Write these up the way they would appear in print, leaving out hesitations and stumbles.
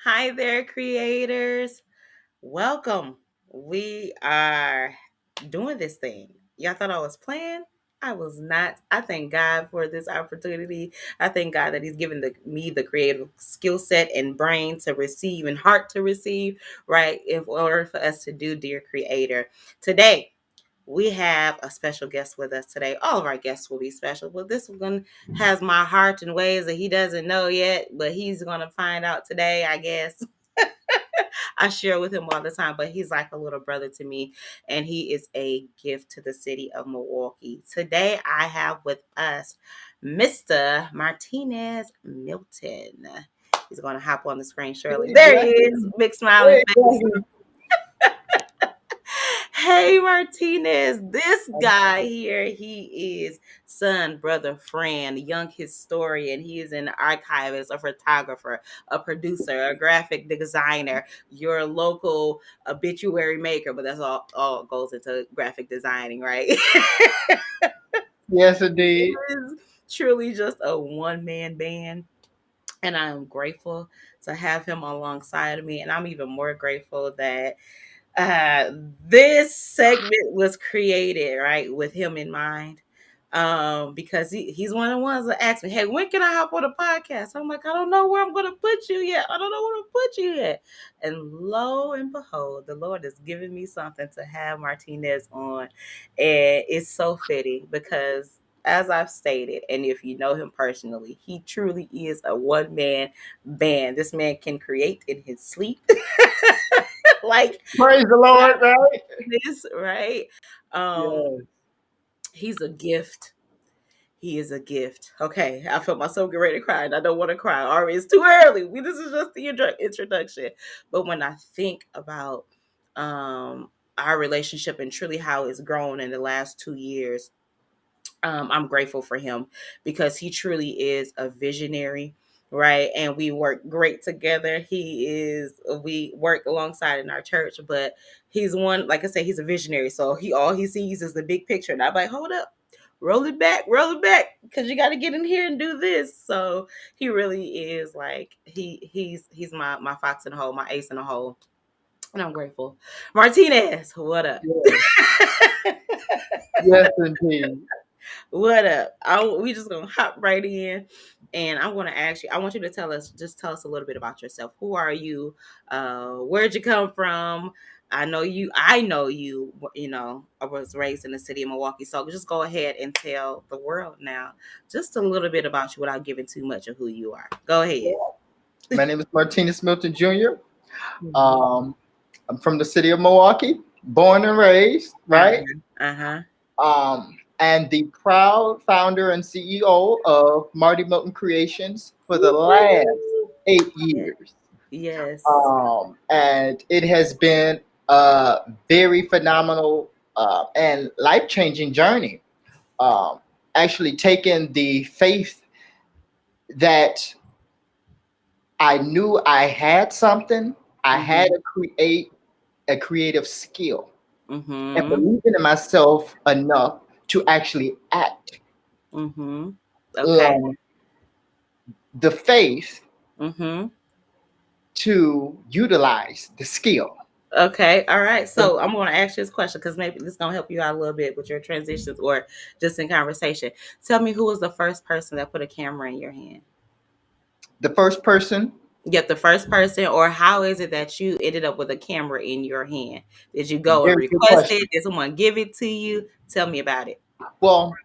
Hi there, creators. Welcome. We are doing this thing. Y'all thought I was playing? I was not. I thank God for this opportunity. I thank God that He's given me the creative skill set and brain to receive and heart to receive, right? In order for us to do, dear Creator. Today, we have a special guest with us today. All of our guests will be special, but this one has my heart in ways that he doesn't know yet, but he's going to find out today, I guess. I share with him all the time, but he's like a little brother to me, and he is a gift to the city of Milwaukee. Today, I have with us Mr. Martinez Milton. He's going to hop on the screen shortly. Hey, There he is, Jackie. big smiling Hey, face. Jackie. Hey Martinez, this guy here, he is son, brother, friend, young historian. He is an archivist, a photographer, a producer, a graphic designer, your local obituary maker, but that's all goes into graphic designing, right? Yes, He indeed. is truly just a one-man band. And I am grateful to have him alongside of me. And I'm even more grateful that uh, this segment was created right with him in mind, because he's one of the ones that asked me, hey, when can I hop on a podcast? I'm like, I don't know where I'm gonna put you yet. I don't know where to put you yet. And lo and behold, the Lord has given me something to have Martinez on, and it's so fitting because, as I've stated, and if you know him personally, he truly is a one-man band. This man can create in his sleep. Like Praise the Lord, right? this, right? Um, Yes. he's a gift. He is a gift. Okay, I felt myself get ready to cry, and I don't want to cry. Already, it's too early. This is just the introduction. But when I think about our relationship and truly how it's grown in the last 2 years, I'm grateful for him because he truly is a visionary, right? And we work great together. We work alongside in our church, but he's one, like I said, he's a visionary. So all he sees is the big picture. And I'm like, hold up, roll it back, because you got to get in here and do this. So he really is like, he's my fox in the hole, my ace in the hole. And I'm grateful. Martinez, what up? Yes. Yes, indeed. What up? We just gonna hop right in, and I'm gonna ask you. I want you to tell us a little bit about yourself. Who are you? Where'd you come from? I know you. I know you. You know, I was raised in the city of Milwaukee, so just go ahead and tell the world now just a little bit about you without giving too much of who you are. Go ahead. My name is Martinez Milton Jr. Mhm. Um, I'm from the city of Milwaukee, born and raised, Uh right? huh. Uh huh. And the proud founder and CEO of Marti Milton Creations for the last Woo-hoo. 8 years. Yes. And it has been a very phenomenal and life changing journey. Um, Actually, taking the faith that I knew I had something, I had Mhm. to create a creative skill, and Mhm. believing in myself enough to actually act Mhm. Okay. on the faith Mhm. to utilize the skill. Okay, all right. So I'm going to ask you this question because maybe this is going to help you out a little bit with your transitions or just in conversation. Tell me, who was the first person that put a camera in your hand? The first person, Yet the first person, or how is it that you ended up with a camera in your hand? Did you go and very good request question. it? Did someone give it to you? Tell me about it. Well,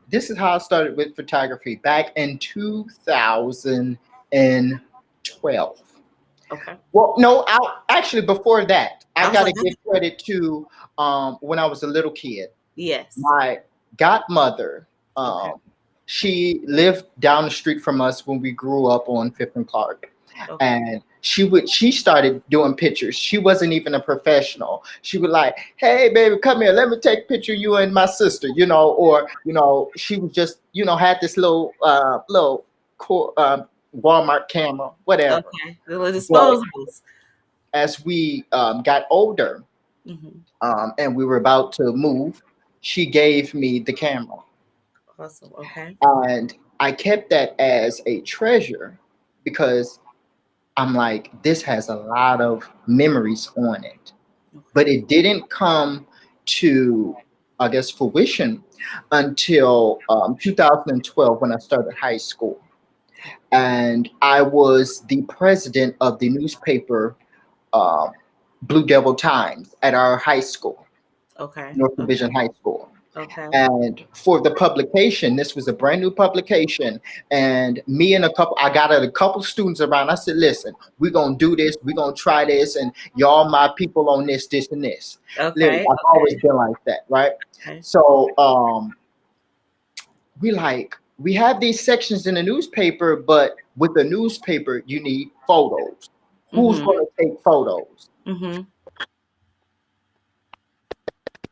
this is how I started with photography back in 2012. Okay. Well, no, actually before that, I I was got to like, give credit to when I was a little kid. yes. My godmother, Okay. she lived down the street from us when we grew up on Fifth and Clark, Okay. and she started doing pictures. She wasn't even a professional. She would like, hey baby, come here, let me take a picture of you and my sister, or she was just had this Walmart camera, whatever. Okay. The little But disposables. as we got older, Hmm. and we were about to move, she gave me the camera. Awesome. Okay. And I kept that as a treasure because I'm like, this has a lot of memories on it. But Okay. it didn't come to, I guess, fruition until 2012 when I started high school. And I was the president of the newspaper um, Blue Devil Times at our high school, Okay. North Okay. Division High School. Okay. And for the publication, this was a brand new publication. And me and I got a couple students around. I said, listen, we're going to do this. We're going to try this. And y'all, my people on this, and this. Literally, Okay. I've always been like that, right? Okay. So we have these sections in the newspaper, but with the newspaper, you need photos. Who's Mhm. going to take photos? Mhm.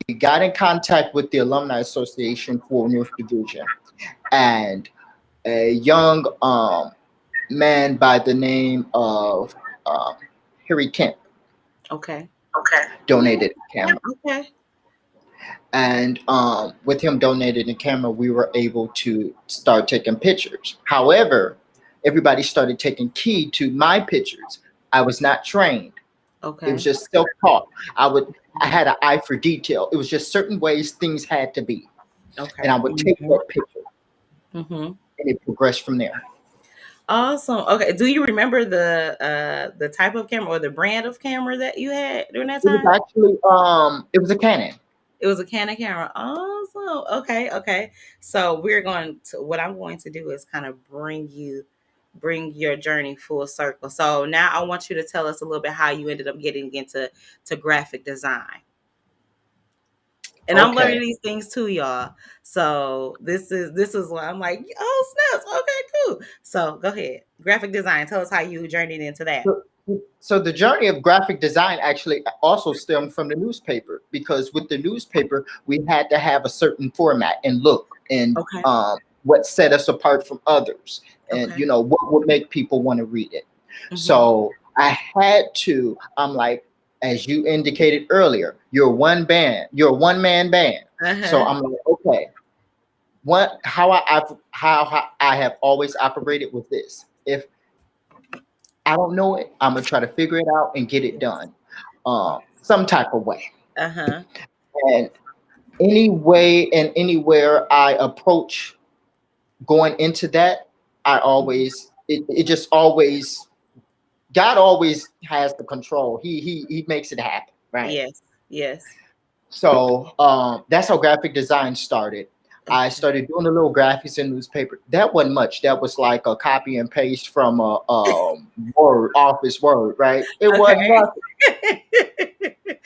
We got in contact with the Alumni Association for North Division, and a young man by the name of um, Harry Kemp Okay. donated a camera. Okay. And with him donating a camera, we were able to start taking pictures. However, everybody started taking key to my pictures. I was not trained. It was Okay. just self-taught. I had an eye for detail. It was just certain ways things had to be. And Okay. I would take Mhm. that picture Mhm. and it progressed from there. Awesome. Okay. Do you remember the type of camera or the brand of camera that you had during that It was time? actually it was a Canon. It was a Canon camera. Awesome. Okay. Okay. So we're going to what I'm going to do is kind of bring your journey full circle. So now I want you to tell us a little bit how you ended up getting into graphic design. And I'm learning Okay. these things too, y'all. So this is why I'm like, oh snaps. Okay, cool. So go ahead. Graphic design. Tell us how you journeyed into that. So, so the journey of graphic design actually also stemmed from the newspaper because with the newspaper we had to have a certain format and look and Okay. what set us apart from others and Okay. what would make people want to read it. Mm-hmm. So I had to. I'm like, as you indicated earlier, you're a one man band. So Uh-huh. I'm like, okay, what how I have always operated with this. If I don't know it. I'm gonna try to figure it out and get it Yes. done, Yes. some type of way. Uh-huh. And any way and anywhere I approach going into that, it just always God always has the control. He makes it happen, right? Yes. Yes. So that's how graphic design started. I Okay. started doing a little graphics in newspaper. That wasn't much. That was like a copy and paste from a Word, Office Word, right? It wasn't Okay. nothing.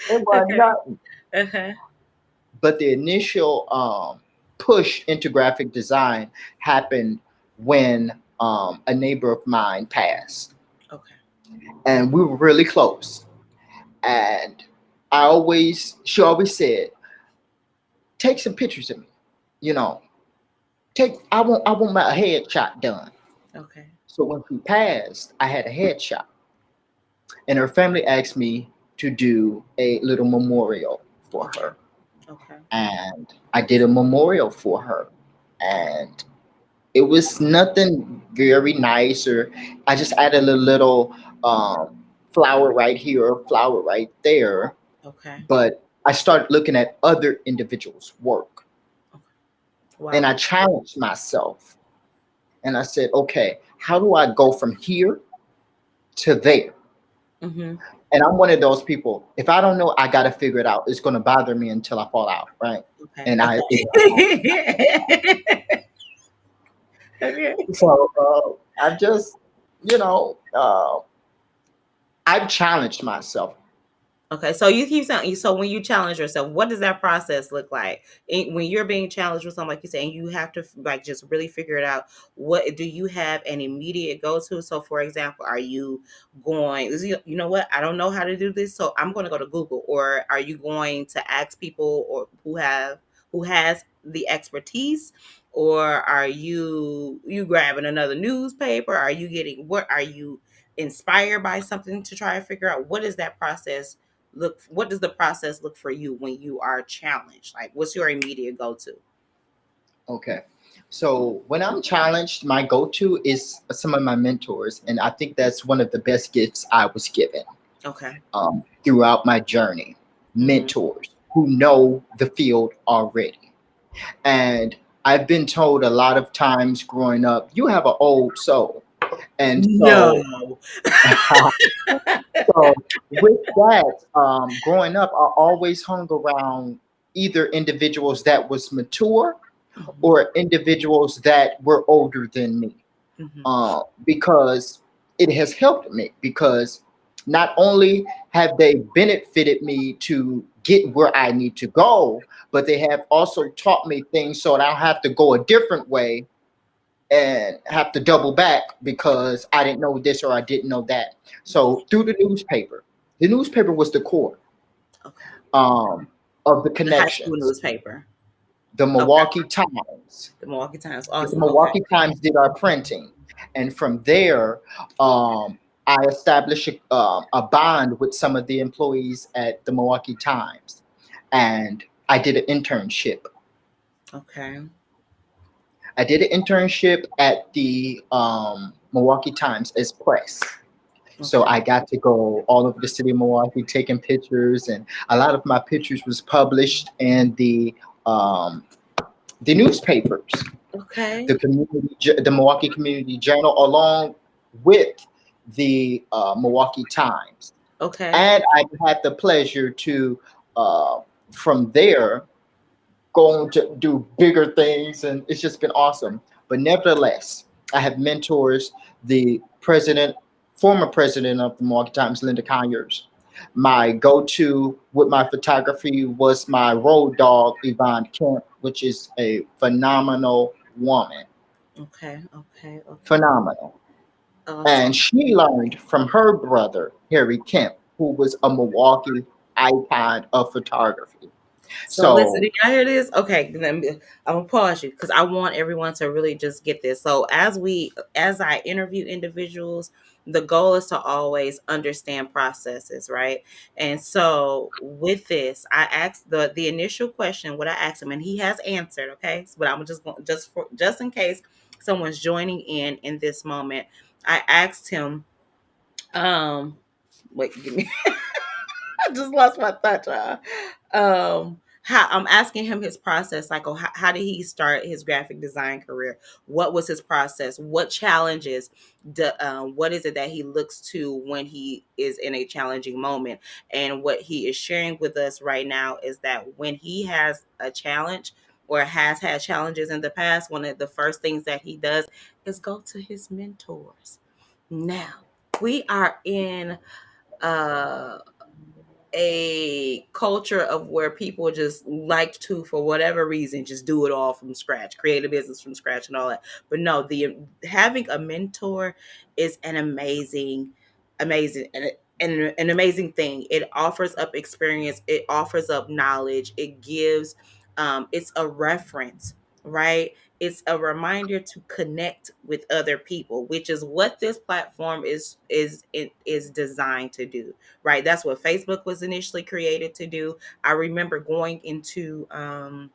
It wasn't Okay. nothing. Uh-huh. But the initial push into graphic design happened when a neighbor of mine passed, Okay. and we were really close. And she always said, "Take some pictures of me." You know, I want my headshot done. Okay. So when she passed, I had a headshot, and her family asked me to do a little memorial for Okay. her, Okay. and I did a memorial for her, and it was nothing very nice, or I just added a little flower right here or flower right there, Okay. but I started looking at other individuals' work, Okay. and Wow. I challenged myself, and I said, okay, how do I go from here to there? Mm-hmm. And I'm one of those people. If I don't know, I got to figure it out. It's going to bother me until I fall out, right? Okay. And I Okay. Okay. so I've just, you know, I've challenged myself. Okay, so you keep saying so when you challenge yourself, what does that process look like? When you're being challenged with something like you say, and you have to like just really figure it out. What do you have an immediate go to? So, for example, are you going? You know what? I don't know how to do this, so I'm going to go to Google. Or are you going to ask people or who has the expertise? Or are you grabbing another newspaper? Are you getting what? Are you inspired by something to try to figure out what is that process? What does the process look for you when you are challenged? Like what's your immediate go-to? Okay. So when I'm challenged, my go-to is some of my mentors, and I think that's one of the best gifts I was given Okay. throughout my journey. Hmm. Mentors who know the field already, and I've been told a lot of times growing up, you have an old soul, and so No. so with that, growing up, I always hung around either individuals that was mature Hmm. or individuals that were older than me, Hmm. because it has helped me. Because not only have they benefited me to get where I need to go, but they have also taught me things so that I don't have to go a different way and have to double back because I didn't know this or I didn't know that. So through the newspaper was the core Okay. um, of the The high school connections. newspaper. The Okay. Milwaukee Times. The Milwaukee Times. The Awesome. Okay. Milwaukee Times did our printing, and from there, I established a bond with some of the employees at the Milwaukee Times, and I did an internship. Okay. I did an internship at the Milwaukee Times as press. So Okay. I got to go all over the city of Milwaukee taking pictures, and a lot of my pictures was published in um, the newspapers, Okay. the Milwaukee Community Journal, along with the Milwaukee Times. Okay. And I had the pleasure to, uh, from there, go on to do bigger things, and it's just been awesome. But nevertheless, I have mentors. The president, former president of the Milwaukee Times, Linda Conyers. My go-to with my photography was my road dog, Yvonne Kemp, which is a phenomenal woman. Okay. Okay. Okay. Phenomenal. And Awesome. she learned from her brother, Harry Kemp, who was a Milwaukee icon of photography. So listen, So did y'all hear this? Okay, I'm gonna pause you because I want everyone to really just get this. So as I interview individuals, the goal is to always understand processes, right? And so with this, I asked the initial question, what I asked him, and he has answered. Okay, but I'm just going just in case someone's joining in this moment. I asked him, wait, give me I just lost my thought, y'all. How I'm asking him his process, like, oh, how did he start his graphic design career? What was his process? What challenges? What is it that he looks to when he is in a challenging moment? And what he is sharing with us right now is that when he has a challenge or has had challenges in the past, one of the first things that he does is go to his mentors. Now we are in uh a culture of where people just like to, for whatever reason, just do it all from scratch, create a business from scratch and all that. But no, the having a mentor is an amazing and an amazing thing. It offers up experience, it offers up knowledge, it gives it's a reference, right? It's a reminder to connect with other people, which is what this platform is designed to do, right? That's what Facebook was initially created to do. I remember going into um,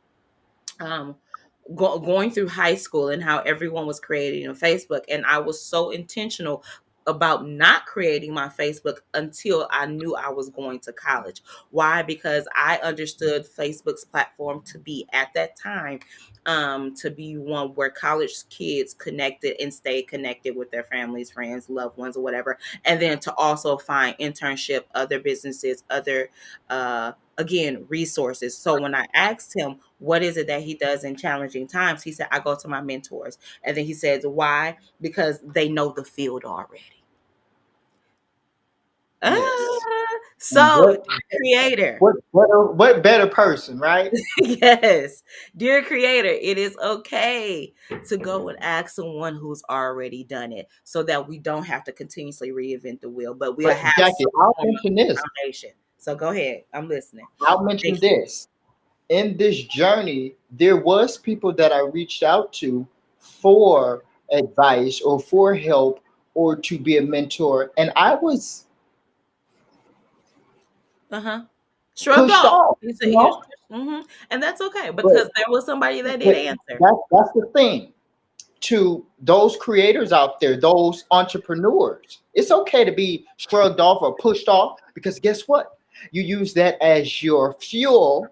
going through high school and how everyone was creating on Facebook. And I was so intentional about not creating my Facebook until I knew I was going to college. Why? Because I understood Facebook's platform to be at that time to be one where college kids connected and stayed connected with their families, friends, loved ones, or whatever. And then to also find internship, other businesses, other again resources. So when I asked him what is it that he does in challenging times, he said, I go to my mentors. And then he says, why? Because they know the field already. yes, and So creator. what better person, right? Yes, dear creator, it is okay to go and ask someone who's already done it so that we don't have to continuously reinvent the wheel, but we'll But have Jackie, some I'll form of mention this. foundation. So go ahead, I'm listening. I'll mention Thank you. this. In this journey, there was people that I reached out to for advice or for help or to be a mentor, and I was Uh-huh. Shrugged pushed off. off. He said You he was, know, and that's okay but because there was somebody that did but answer. that's the thing. To those creators out there, those entrepreneurs, it's okay to be shrugged off or pushed off because guess what? You use that as your fuel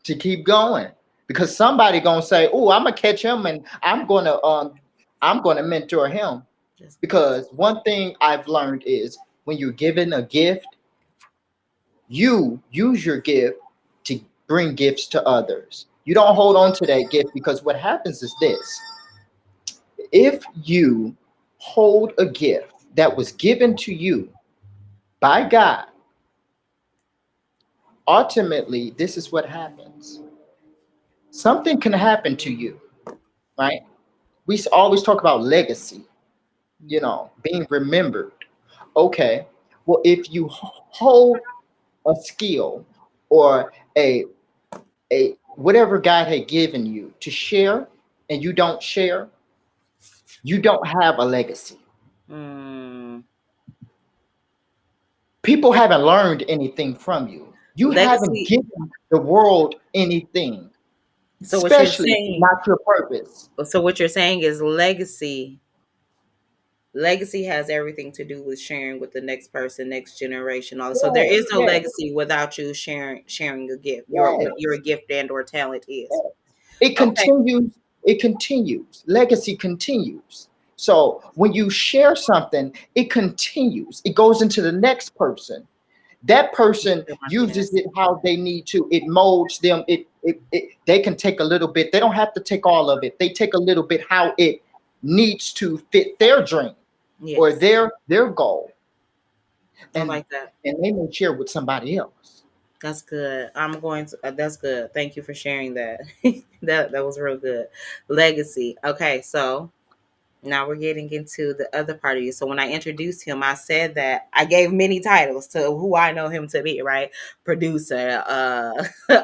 to keep going because somebody gonna say, "Oh, I'm gonna catch him and I'm gonna mentor him." Just Because one thing I've learned is when you're given a gift, you use your gift to bring gifts to others. You don't hold on to that gift because what happens is this: if you hold a gift that was given to you by God, ultimately, this is what happens. Something can happen to you, right? We always talk about legacy, being remembered. Okay, well, if you hold a skill or a whatever God had given you to share and you don't share, you don't have a legacy. mm, People haven't learned anything from you. You haven't legacy. given the world anything, So what you're especially saying, not your purpose. so what you're saying is legacy. Legacy has everything to do with sharing with the next person, next generation. Also, there Yes, is no yes, legacy without you sharing a gift. Your what your yes. gift and or talent is. Yes. It Okay. continues, it continues. Legacy continues. So when you share something, it continues. It goes into the next person. That person Mr. uses Martinez. it how they need to. It molds them. They can take a little bit. They don't have to take all of it. They take a little bit how it needs to fit their dream or Yes, their goal, I and like that. they may share with somebody else. That's good. I'm going to. That's good. Thank you for sharing that. That was real good. Legacy. Okay, so now we're getting into the other part of you. So when I introduced him, I said that I gave many titles to who I know him to be, right? Producer,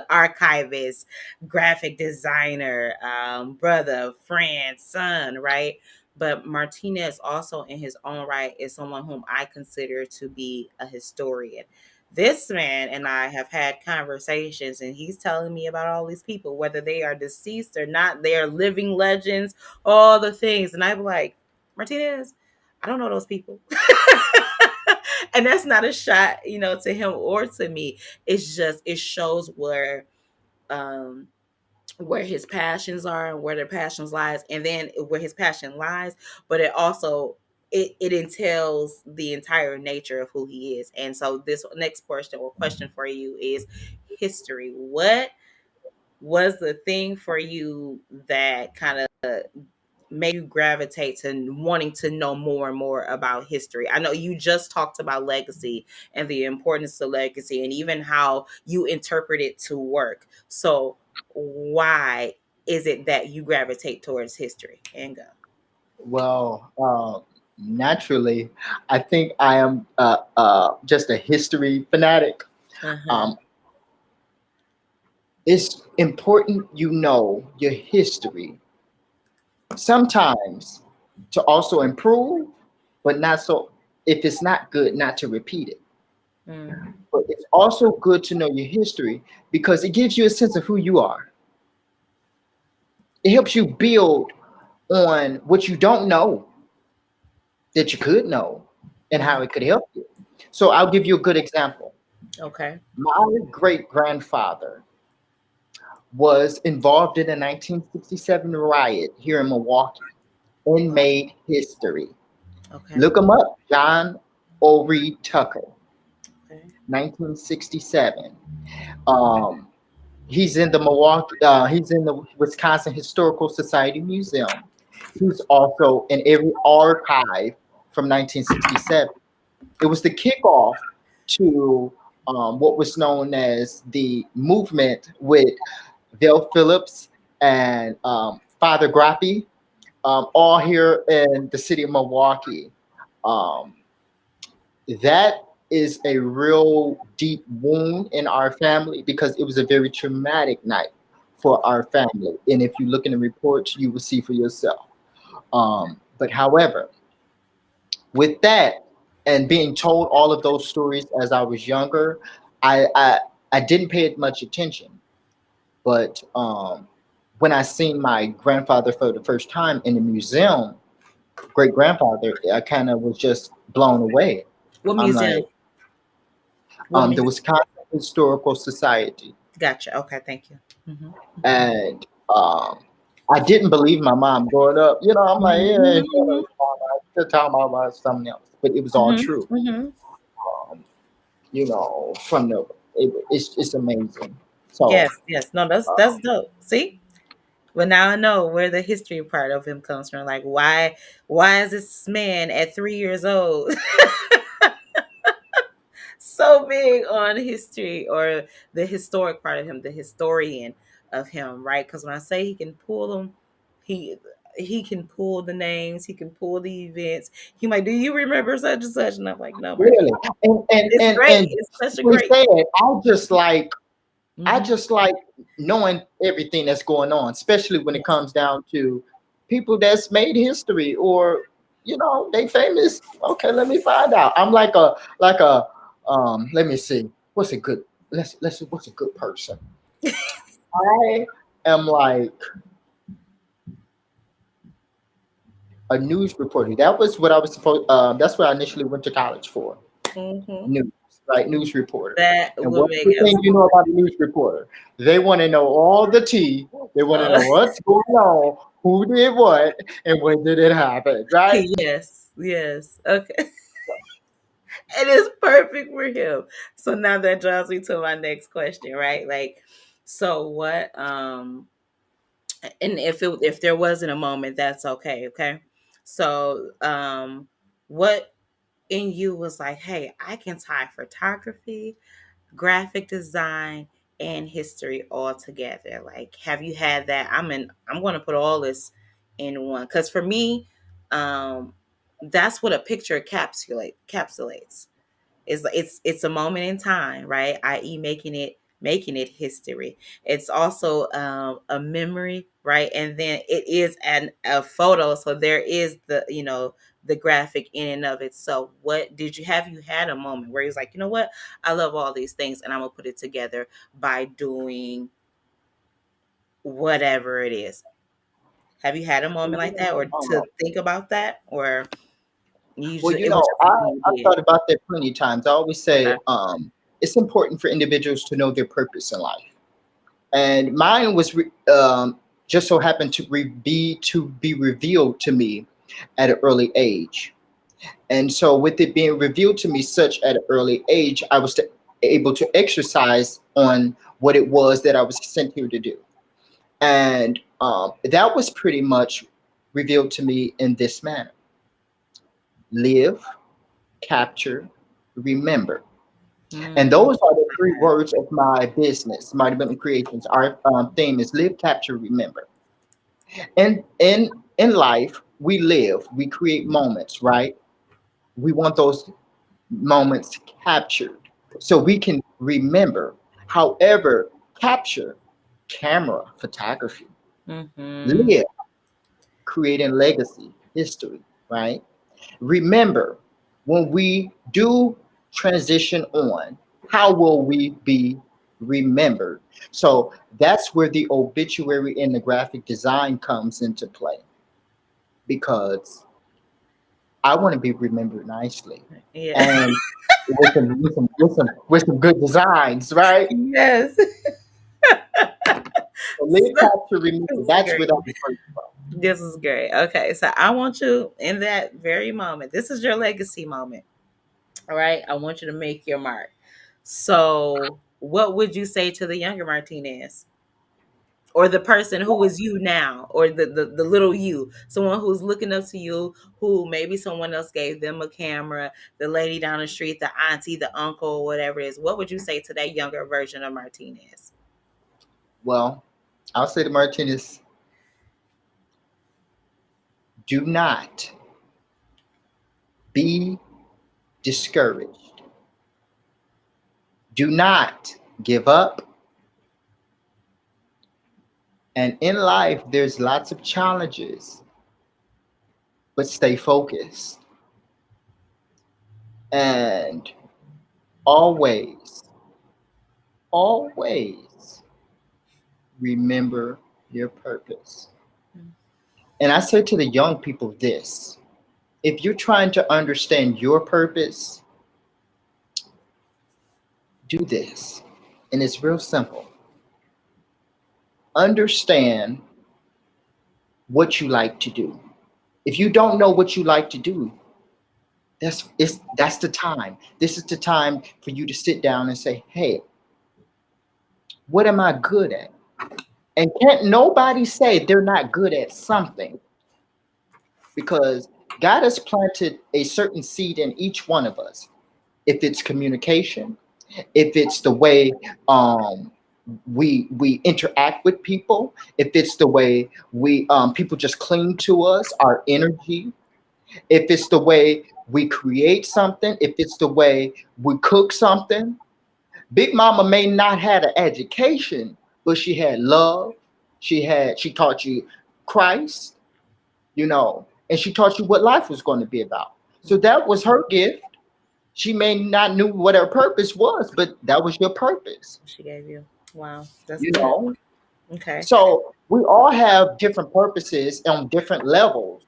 archivist, graphic designer, brother, friend, son, right? But Martinez also in his own right is someone whom I consider to be a historian. This man and I have had conversations, and he's telling me about all these people, whether they are deceased or not. They are living legends, all the things. And I'm like, Martinez, I don't know those people. And that's not a shot, to him or to me. It's just it shows um where his passions are and where their passions lies, and then where his passion lies, but it also it entails the entire nature of who he is. And so this next portion or question for you is history. What was the thing for you that kind of made you gravitate to wanting to know more and more about history? I know you just talked about legacy and the importance of legacy and even how you interpret it to work. So, why is it that you gravitate towards history? And go. Well, naturally, I think I am just a history fanatic. Uh huh. Um, it's important you know your history sometimes to also improve, but not so if it's not good, not to repeat it. Mm, But it's also good to know your history because it gives you a sense of who you are. It helps you build on what you don't know that you could know and how mm, it could help you. So I'll give you a good example. okay. My great grandfather was involved in the 1967 riot here in Milwaukee and Oh, made history. okay. Look him up, John O'Reed Tucker, Okay. 1967. Um, he's in the Milwaukee, he's in the Wisconsin Historical Society Museum. He's also in every archive from 1967. It was the kickoff to what was known as the movement with Dale Phillips and Father Grappi, all here in the city of Milwaukee. Um, that is a real deep wound in our family because it was a very traumatic night for our family. And if you look in the reports, you will see for yourself. But however, with that and being told all of those stories as I was younger, I I didn't pay it much attention, but when I seen my grandfather for the first time in the museum, great grandfather, I kind of was just blown away. What I'm museum? like, What the museum? Wisconsin Historical Society, Gotcha. Okay, thank you. and I didn't believe my mom growing up. You know, I'm like, yeah, shut Hmm. up, mom. I should tell my mom something else, but it was all Hmm. true. Hmm. Um, from it's amazing. So, Yes, yes. No, that's uh, that's dope. See? Well, now I know where the history part of him comes from. Like, why is this man at 3 years old so big on history or the historic part of him, the historian of him, right? Because when I say he can pull them, he he can pull the names, he can pull the events. He might, do you remember such and such? And I'm like, no, Martina. really, and and It's and great. and It's such a we great. said, I Hmm. just like knowing everything that's going on, especially when it Yes. comes down to people that's made history or they famous. Okay, let me find out. I'm like a let me see. What's a good let's see what's a good person. I am like a news reporter. That was what I was supposed that's what I initially went to college for. Hmm. News, right? News reporter. That And would what's make the thing you know absolutely. about a news reporter? They want to know all the tea. They want to Uh, know what's going on, who did what, and when did it happen, right? yes, yes. Okay. It is perfect for him. So now that draws me to my next question, right? Like, so what? And if there wasn't a moment, that's okay. Okay. So what in you was like, hey, I can tie photography, graphic design, and history all together? Like, have you had that? I'm going to put all this in one, because for me, um, that's what a picture capsulates. It's a moment in time, right? I.e., making it history. It's also a memory, right? And then it is a photo, so there is the graphic in and of it. So, what did you had a moment where he's like, you know what, I love all these things, and I'm gonna put it together by doing whatever it is. Have you had a moment like that, or to Um, think about that, or well, it was just something you I did? thought about that plenty of times. I always Okay. say it's important for individuals to know their purpose in life, and mine was just so happened to be revealed to me at an early age. And so, with it being revealed to me such at an early age, I was able to exercise on what it was that I was sent here to do. And that was pretty much revealed to me in this manner: live, capture, remember. And Mm, those are the three words of my business, Mighty Milton Creations. Our theme is live, capture, remember. And in life, we live, we create moments, right? We want those moments captured so we can remember. However, capture, camera, photography, mm-hmm. live, creating legacy, history, right? Remember, when we do transition on, how will we be remembered? So that's where the obituary and the graphic design comes into play, because I want to be remembered nicely Yeah. and with some good designs, right? Yes. So live, So, capture, this remember. is That's great. what I'm first about. This is great. Okay, so I want you in that very moment. This is your legacy moment. All right. I want you to make your mark. So, what would you say to the younger Martinez? Or the person who is you now, or the little you, someone who's looking up to you, who maybe someone else gave them a camera, the lady down the street, the auntie, the uncle, whatever it is. What would you say to that younger version of Martinez? Well, I'll say to Martinez, do not be discouraged. Do not give up. And in life, there's lots of challenges, but stay focused. And always, always remember your purpose. Mm. And I say to the young people this: if you're trying to understand your purpose, do this. And it's real simple. Understand what you like to do. If you don't know what you like to do, that's the time. This is the time for you to sit down and say, "Hey, what am I good at?" And can't nobody say they're not good at something, because God has planted a certain seed in each one of us. If it's communication, if it's the way we interact with people, if it's the way we people just cling to us, our energy, if it's the way we create something, if it's the way we cook something. Big Mama may not had an education, but she had love. She taught you Christ, and she taught you what life was going to be about. So that was her gift. She may not knew what her purpose was, but that was your purpose, She gave you. Wow, that's you good. know. Okay. So we all have different purposes on different levels,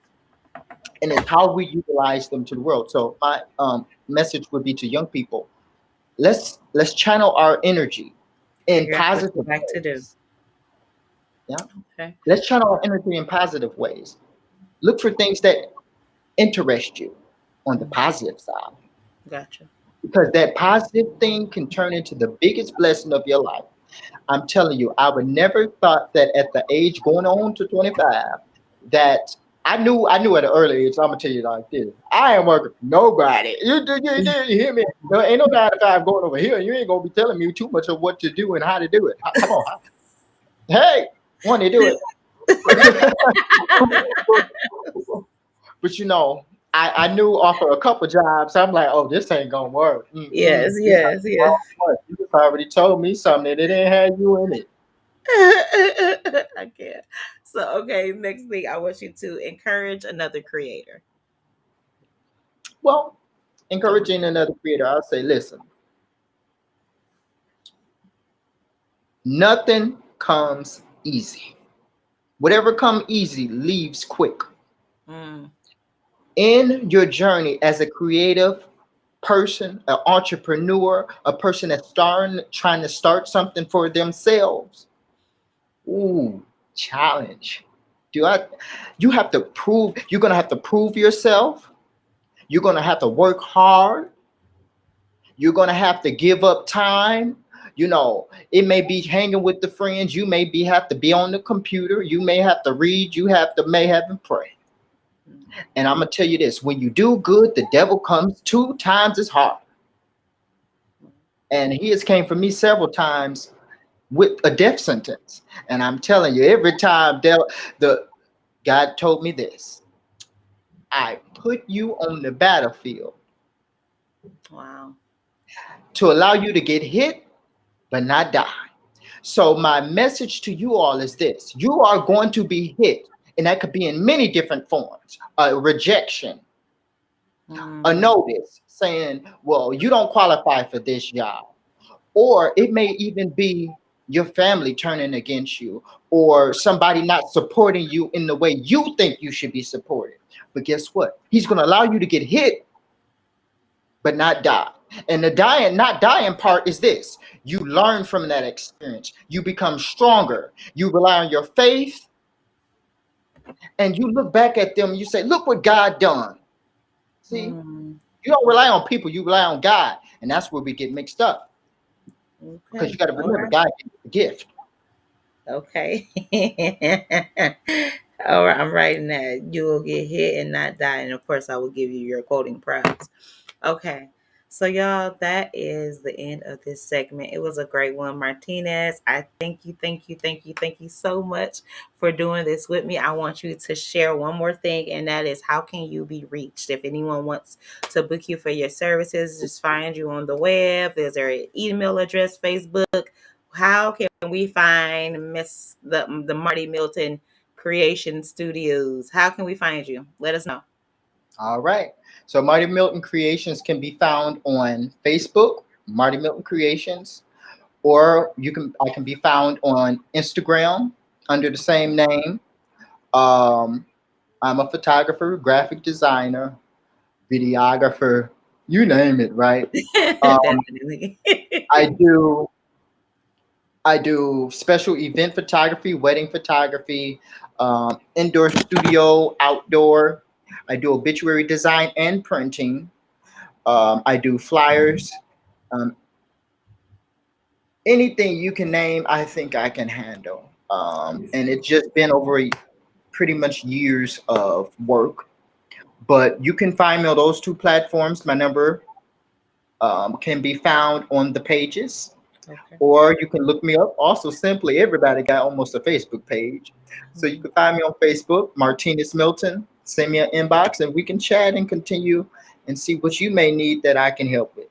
and it's how we utilize them to the world. So my message would be to young people: let's channel our energy in Figure out what you positive like to do. ways. Yeah, Okay. let's channel our energy in positive ways. Look for things that interest you on the Mm. positive side, Gotcha. because that positive thing can turn into the biggest blessing of your life. I'm telling you, I would never thought that at the age going on to 25, that I knew at an early age. I'm gonna tell you like this: I ain't working for nobody. You hear me? There ain't no 9 to 5 going over here. You ain't gonna be telling me too much of what to do and how to do it. Come on, hey, want to do it? But I knew off of a couple jobs. I'm like, oh, this ain't gonna work. Yes, Mm-mm. This ain't yes, gonna yes. work. You just already told me something that it didn't have you in it. I can't. So, okay, next thing I want you to encourage another creator. Well, Go. encouraging another creator, I'll say, listen, nothing comes easy. Whatever comes easy leaves quick. Mm, In your journey as a creative person, an entrepreneur, a person that's trying to start something for themselves, ooh, challenge. Do I? You have to prove. You're gonna have to prove yourself. You're gonna have to work hard. You're gonna have to give up time. It may be hanging with the friends. You may be have to be on the computer. You may have to read. You have to may have to pray. mm, And I'm gonna tell you this: when you do good, the devil comes 2 times as hard. And he has came for me several times with a death sentence. And I'm telling you, every time the God told me this: I put you on the battlefield wow. to allow you to get hit, but not die. So my message to you all is this: you are going to be hit, and that could be in many different forms. A rejection, a Mm, notice saying, well, you don't qualify for this job. Or it may even be your family turning against you, or somebody not supporting you in the way you think you should be supported. But guess what? He's going to allow you to get hit, but not die. And the not dying part is this: you learn from that experience, you become stronger, you rely on your faith, and you look back at them and you say, look what God done. See, mm, you don't rely on people, you rely on God. And that's where we get mixed up, because okay. you got to All remember, right. God gave you the gift. Okay. All right. I'm writing that. You will get hit and not die. And of course, I will give you your quoting prize. Okay. So, y'all, that is the end of this segment. It was a great one, Martinez. I thank you, thank you, thank you, thank you so much for doing this with me. I want you to share one more thing, and that is, how can you be reached? If anyone wants to book you for your services, just find you on the web. There's an email address, Facebook. How can we find the Marty Milton Creation Studios? How can we find you? Let us know. All right. So Marty Milton Creations can be found on Facebook, Marty Milton Creations, or I can be found on Instagram under the same name. Um, I'm a photographer, graphic designer, videographer, you name it, right? Um, Definitely. I do I do special event photography, wedding photography, indoor studio, outdoor. I do obituary design and printing. I do flyers. Um, Anything you can name, I think I can handle. And it's just been over pretty much years of work. But you can find me on those two platforms. My number can be found on the pages, Okay. or you can look me up. Also, simply, everybody got almost a Facebook page. So you Mhm. can find me on Facebook, Martinez Milton. Send me an inbox and we can chat and continue and see what you may need that I can help with.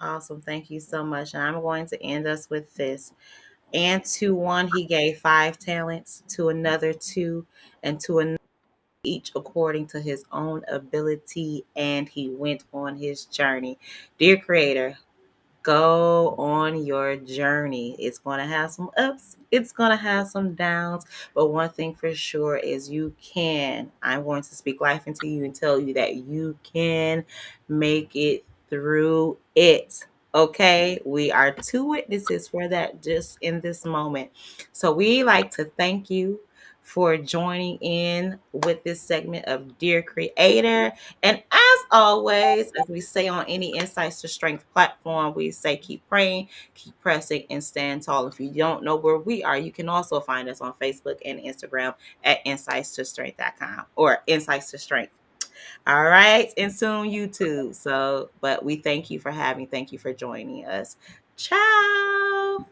Awesome. Thank you so much. And I'm going to end us with this. And to one, he gave 5 talents, to another, two, and to another, each according to his own ability. And he went on his journey. Dear Creator, go on your journey. It's going to have some ups, it's going to have some downs, but one thing for sure is you can. I'm going to speak life into you and tell you that you can make it through it. Okay, we are two witnesses for that just in this moment. So we like to thank you for joining in with this segment of Dear Creator. And as always, as we say on any Insights to Strength platform, we say keep praying, keep pressing, and stand tall. If you don't know where we are, you can also find us on Facebook and Instagram at insightstostrength.com or Insights to Strength. All right. And soon YouTube. So, but we thank you for joining us. Ciao.